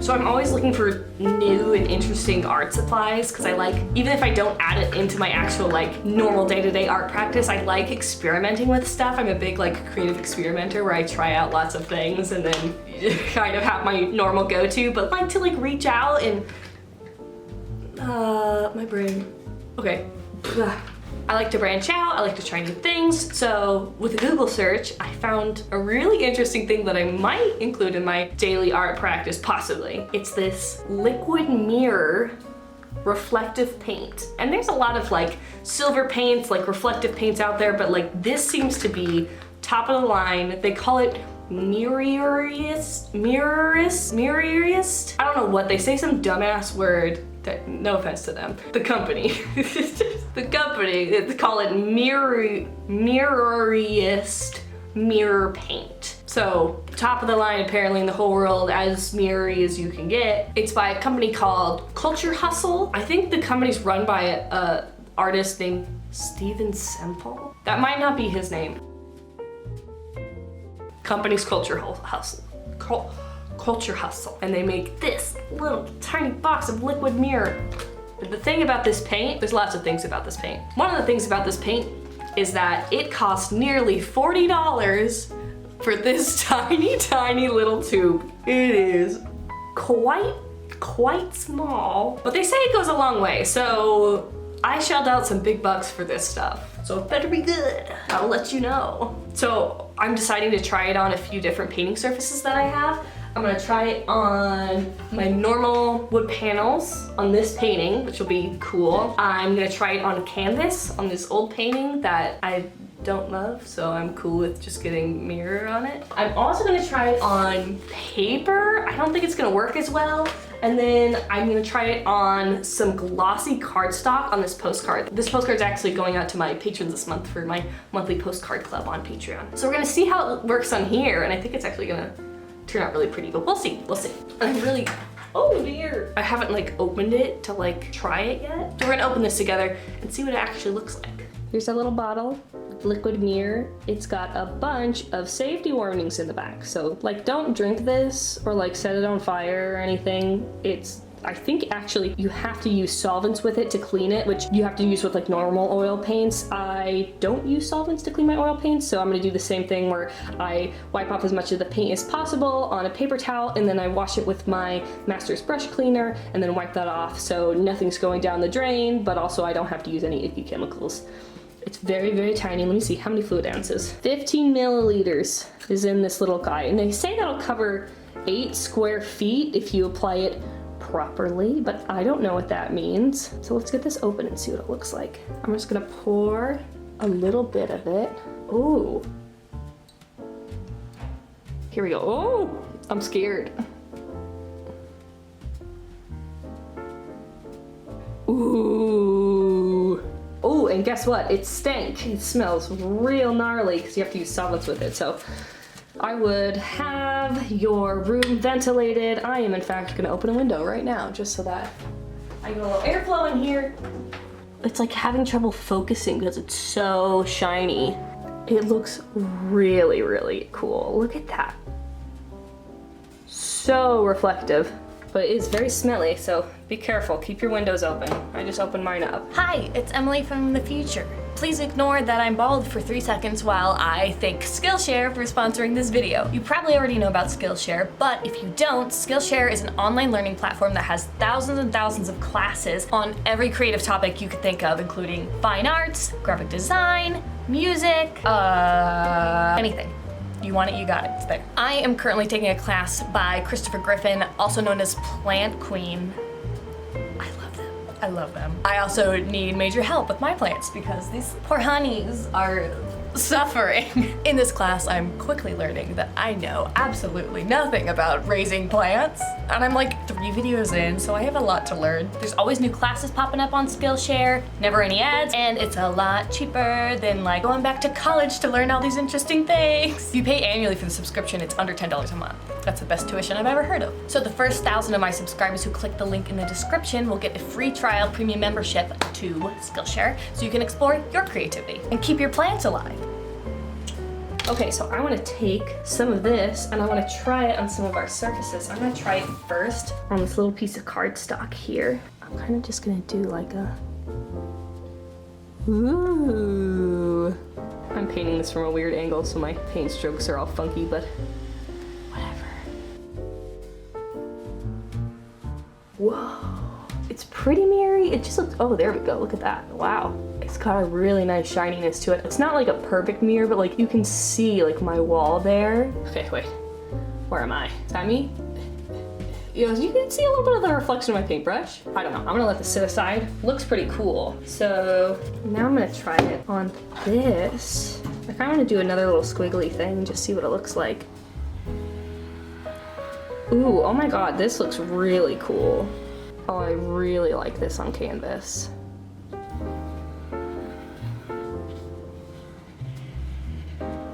So I'm always looking for new and interesting art supplies because I like, even if I don't add it into my actual like normal day-to-day art practice, I like experimenting with stuff. I'm a big like creative experimenter where I try out lots of things and then kind of have my normal go-to, but like to like reach out and, my brain, okay. I like to branch out, I like to try new things. So with a Google search, I found a really interesting thing that I might include in my daily art practice, possibly. It's this liquid mirror reflective paint. And there's a lot of like silver paints, like reflective paints out there, but like this seems to be top of the line. They call it mirrorist? I don't know what, they say some dumbass word. No offense to them. The company. The company, they call it mirrorist mirror paint. So top of the line apparently in the whole world, as mirrory as you can get. It's by a company called Culture Hustle. I think the company's run by a artist named Steven Semple. That might not be his name. Company's Culture Hustle. Culture Hustle. And they make this little tiny box of liquid mirror. But the thing about this paint, there's lots of things about this paint. One of the things about this paint is that it costs nearly $40 for this tiny little tube. It is quite small, but they say it goes a long way. So I shelled out some big bucks for this stuff. So it better be good. I'll let you know. So I'm deciding to try it on a few different painting surfaces that I have. I'm gonna try it on my normal wood panels on this painting, which will be cool. I'm gonna try it on canvas on this old painting that I don't love, so I'm cool with just getting mirror on it. I'm also gonna try it on paper. I don't think it's gonna work as well. And then I'm gonna try it on some glossy cardstock on this postcard. This postcard's actually going out to my patrons this month for my monthly postcard club on Patreon. So we're gonna see how it works on here, and I think it's actually gonna turn out really pretty, but we'll see. I'm really, oh dear. I haven't like opened it to like try it yet. So we're gonna open this together and see what it actually looks like. Here's a little bottle, liquid mirror. It's got a bunch of safety warnings in the back. So like don't drink this or like set it on fire or anything. I think actually you have to use solvents with it to clean it, which you have to use with like normal oil paints. I don't use solvents to clean my oil paints, so I'm gonna do the same thing where I wipe off as much of the paint as possible on a paper towel, and then I wash it with my master's brush cleaner and then wipe that off so nothing's going down the drain, but also I don't have to use any icky chemicals. It's very tiny. Let me see how many fluid ounces. 15 milliliters is in this little guy, and they say that'll cover 8 square feet if you apply it properly, but I don't know what that means. So let's get this open and see what it looks like. I'm just gonna pour a little bit of it. Ooh. Here we go. Oh, I'm scared. Ooh. Oh, and guess what? It stank. It smells real gnarly because you have to use solvents with it. So I would have your room ventilated. I am in fact gonna open a window right now just so that I get a little airflow in here. It's like having trouble focusing because it's so shiny. It looks really cool. Look at that. So reflective, but it is very smelly, so be careful. Keep your windows open. I just opened mine up. Hi, it's Emily from the future. Please ignore that I'm bald for 3 seconds while I thank Skillshare for sponsoring this video. You probably already know about Skillshare, but if you don't, Skillshare is an online learning platform that has thousands and thousands of classes on every creative topic you could think of, including fine arts, graphic design, music, anything. You want it, you got it, it's there. I am currently taking a class by Christopher Griffin, also known as Plant Queen. I love them. I also need major help with my plants because these poor honeys are suffering. In this class, I'm quickly learning that I know absolutely nothing about raising plants. And I'm like 3 videos in, so I have a lot to learn. There's always new classes popping up on Skillshare, never any ads, and it's a lot cheaper than like going back to college to learn all these interesting things. If you pay annually for the subscription, it's under $10 a month. That's the best tuition I've ever heard of. So the first 1,000 of my subscribers who click the link in the description will get a free trial premium membership to Skillshare so you can explore your creativity and keep your plants alive. Okay, so I want to take some of this and I want to try it on some of our surfaces. I'm going to try it first on this little piece of cardstock here. I'm kind of just going to do like a... Ooh. I'm painting this from a weird angle, so my paint strokes are all funky, but whatever. Whoa. It's pretty mirrory. It just looks, oh, there we go. Look at that. Wow. It's got a really nice shininess to it. It's not like a perfect mirror, but like you can see like my wall there. Okay, wait. Where am I? Is that me? You know, you can see a little bit of the reflection of my paintbrush. I don't know. I'm gonna let this sit aside. Looks pretty cool. So now I'm gonna try it on this. I kinda wanna do another little squiggly thing and just see what it looks like. Ooh, oh my God, this looks really cool. Oh, I really like this on canvas.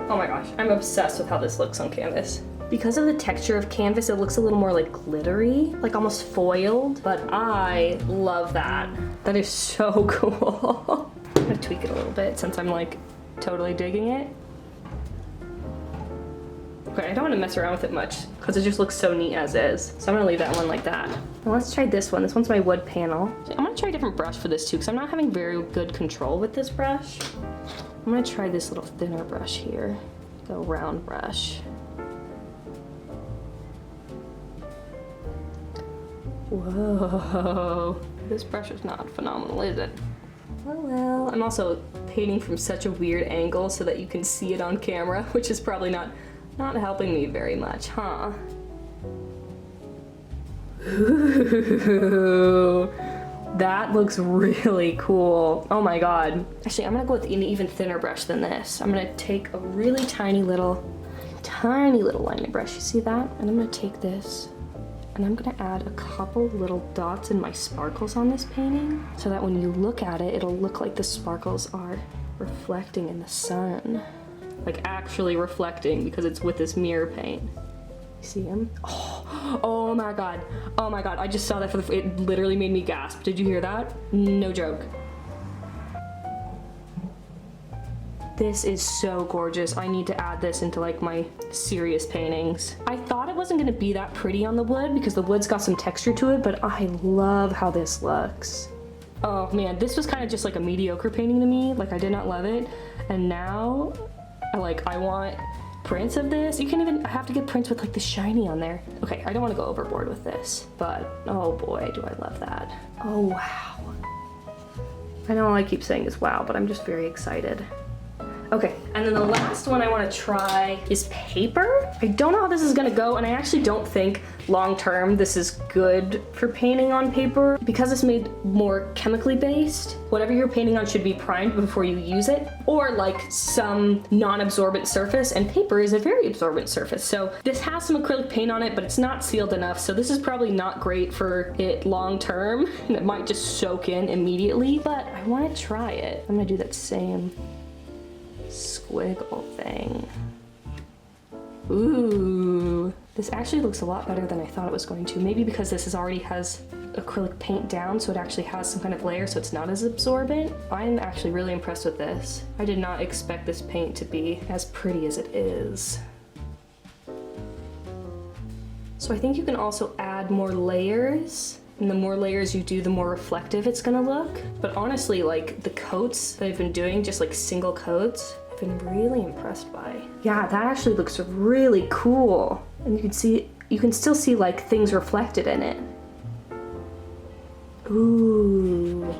Oh my gosh, I'm obsessed with how this looks on canvas. Because of the texture of canvas, it looks a little more like glittery, like almost foiled, but I love that. That is so cool. I'm gonna tweak it a little bit since I'm like totally digging it. Okay, I don't want to mess around with it much because it just looks so neat as is. So I'm gonna leave that one like that. Now let's try this one. This one's my wood panel. I'm gonna try a different brush for this too because I'm not having very good control with this brush. I'm gonna try this little thinner brush here. Go round brush. Whoa, this brush is not phenomenal, is it? Oh well. I'm also painting from such a weird angle so that you can see it on camera, which is probably not helping me very much, huh? Ooh, that looks really cool. Oh my God. Actually, I'm gonna go with an even thinner brush than this. I'm gonna take a really tiny little liner brush, you see that? And I'm gonna take this and I'm gonna add a couple little dots in my sparkles on this painting so that when you look at it, it'll look like the sparkles are reflecting in the sun. Like actually reflecting because it's with this mirror paint. You see them? Oh my God. Oh my God. I just saw that it literally made me gasp. Did you hear that? No joke. This is so gorgeous. I need to add this into like my serious paintings. I thought it wasn't gonna be that pretty on the wood because the wood's got some texture to it, but I love how this looks. Oh man, this was kind of just like a mediocre painting to me. Like I did not love it. And now, I want prints of this. You can't even, I have to get prints with like the shiny on there. Okay, I don't want to go overboard with this, but oh boy, do I love that. Oh wow. I know all I keep saying is wow, but I'm just very excited. Okay, and then the last one I want to try is paper. I don't know how this is gonna go, and I actually don't think long term this is good for painting on paper because it's made more chemically based. Whatever you're painting on should be primed before you use it, or like some non-absorbent surface, and paper is a very absorbent surface. So this has some acrylic paint on it, but it's not sealed enough, so this is probably not great for it long term, and it might just soak in immediately, but I want to try it. I'm gonna do that same squiggle thing. Ooh, this actually looks a lot better than I thought it was going to. Maybe because this already has acrylic paint down, so it actually has some kind of layer, so it's not as absorbent. I'm actually really impressed with this. I did not expect this paint to be as pretty as it is. So I think you can also add more layers, and the more layers you do, the more reflective it's gonna look. But honestly, like the coats that I've been doing, just like single coats, I've been really impressed by. Yeah, that actually looks really cool. And you can still see like things reflected in it. Ooh.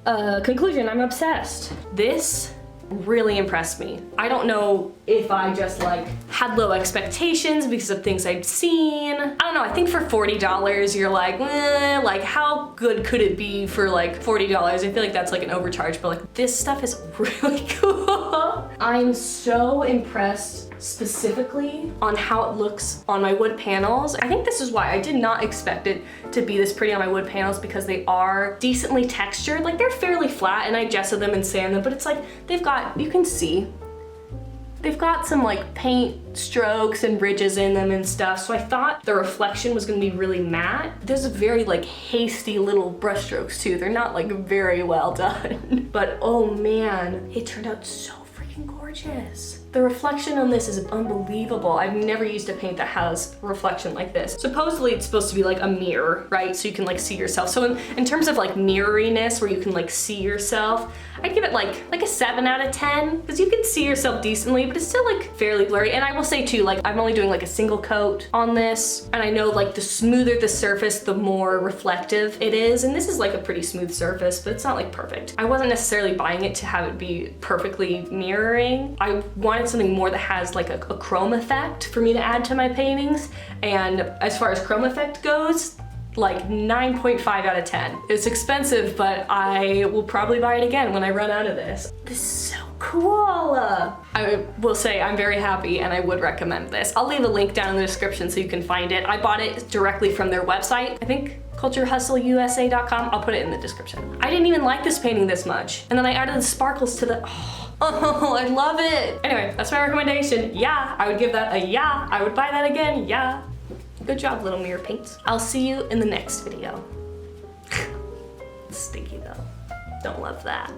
Conclusion, I'm obsessed. This really impressed me. I don't know if I just like had low expectations because of things I'd seen. I don't know, I think for $40 you're like, like how good could it be for like $40? I feel like that's like an overcharge, but like this stuff is really cool. I'm so impressed specifically on how it looks on my wood panels. I think this is why I did not expect it to be this pretty on my wood panels, because they are decently textured. Like they're fairly flat and I gessoed them and sand them, but it's like they've got, you can see, they've got some like paint strokes and ridges in them and stuff. So I thought the reflection was gonna be really matte. There's a very like hasty little brush strokes too. They're not like very well done, but oh man, it turned out so freaking freaking gorgeous. The reflection on this is unbelievable. I've never used a paint that has reflection like this. Supposedly it's supposed to be like a mirror, right? So you can like see yourself. So in terms of like mirroriness, where you can like see yourself, I'd give it like a 7 out of 10, because you can see yourself decently, but it's still like fairly blurry. And I will say too, like I'm only doing like a single coat on this, and I know like the smoother the surface, the more reflective it is. And this is like a pretty smooth surface, but it's not like perfect. I wasn't necessarily buying it to have it be perfectly mirroring. I wanted something more that has like a chrome effect for me to add to my paintings. And as far as chrome effect goes, like 9.5 out of 10. It's expensive, but I will probably buy it again when I run out of this. This is so cool. I will say I'm very happy and I would recommend this. I'll leave a link down in the description so you can find it. I bought it directly from their website. I think culturehustleiusa.com. I'll put it in the description. I didn't even like this painting this much. And then I added the sparkles to the, oh, I love it. Anyway, that's my recommendation. Yeah, I would give that a yeah. I would buy that again, yeah. Good job, little mirror paints. I'll see you in the next video. Stinky though. Don't love that.